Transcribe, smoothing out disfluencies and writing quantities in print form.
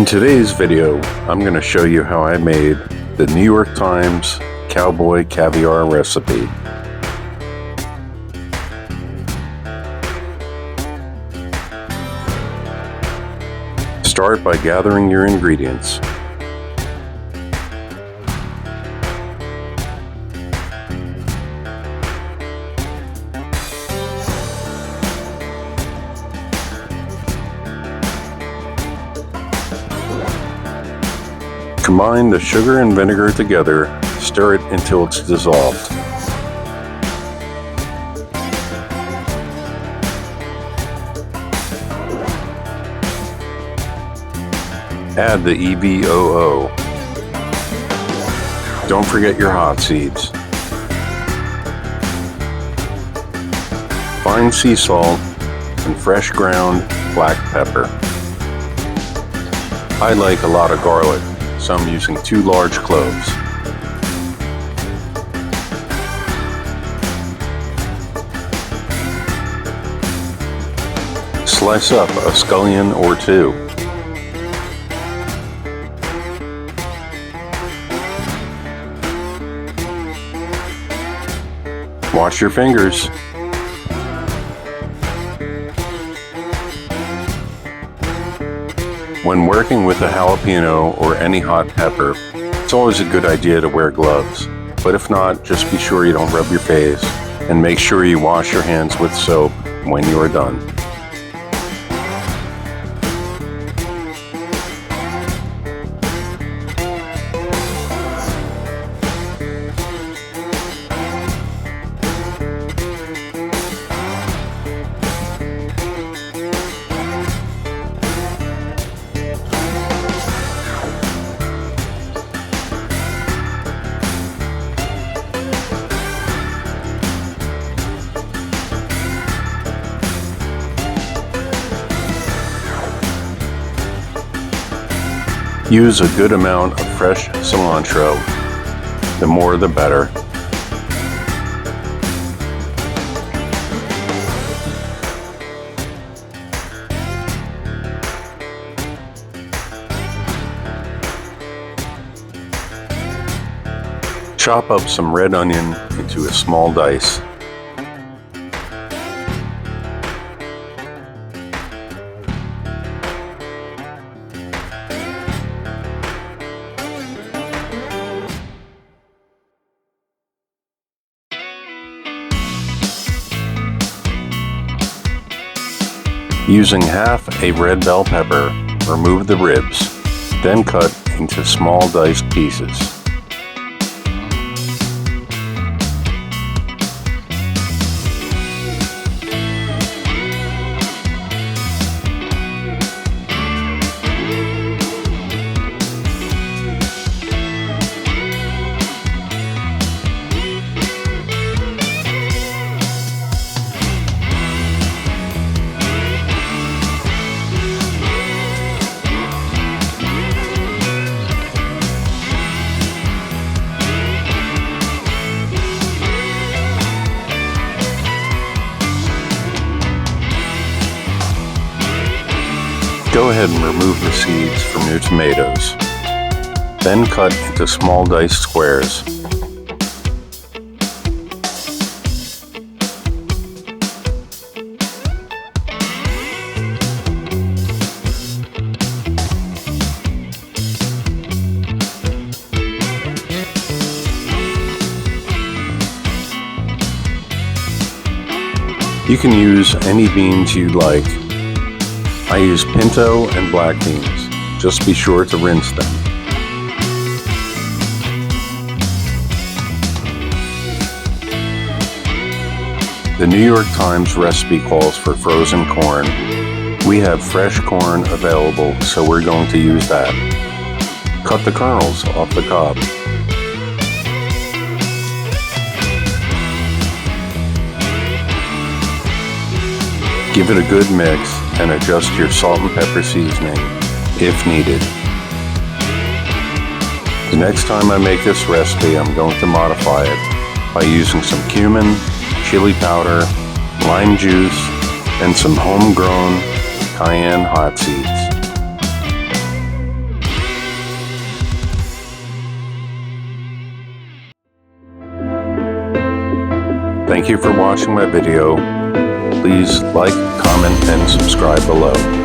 In today's video, I'm going to show you how I made the New York Times Cowboy Caviar recipe. Start by gathering your ingredients. Combine the sugar and vinegar together, stir it until it's dissolved. Add the EVOO. Don't forget your hot seeds. Fine sea salt and fresh ground black pepper. I like a lot of garlic, so I'm using 2 large cloves. Slice up a scallion or 2. Wash your fingers. When working with a jalapeno or any hot pepper, it's always a good idea to wear gloves. But if not, just be sure you don't rub your face and make sure you wash your hands with soap when you are done. Use a good amount of fresh cilantro. The more the better. Chop up some red onion into a small dice. Using half a red bell pepper, remove the ribs, then cut into small diced pieces. Go ahead and remove the seeds from your tomatoes. Then cut into small diced squares. You can use any beans you like. I use pinto and black beans. Just be sure to rinse them. The New York Times recipe calls for frozen corn. We have fresh corn available, so we're going to use that. Cut the kernels off the cob. Give it a good mix and adjust your salt and pepper seasoning if needed. The next time I make this recipe, I'm going to modify it by using some cumin, chili powder, lime juice, and some homegrown cayenne hot seeds. Thank you for watching my video. Please like, comment, and subscribe below.